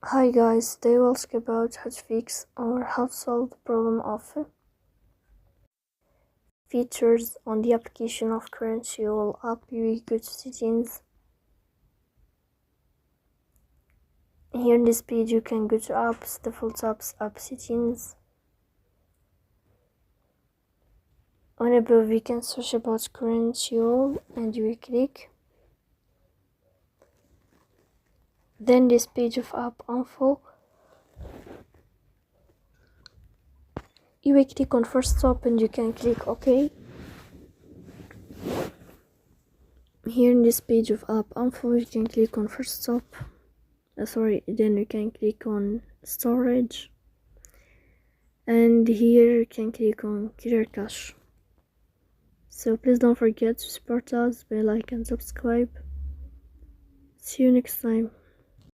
Hi guys, today we'll talk about how to fix or how to solve the problem of features on the application of Crunchyroll app. You go to settings. Here in this page you can go to apps, default apps, app settings. On above you can search about Crunchyroll and you will click. Then this page of app info. You will click on first stop and you can click OK. Here in this page of app info you can click on first stop. Then you can click on storage, and here you can click on clear cache. So please don't forget to support us by like and subscribe. See you next time.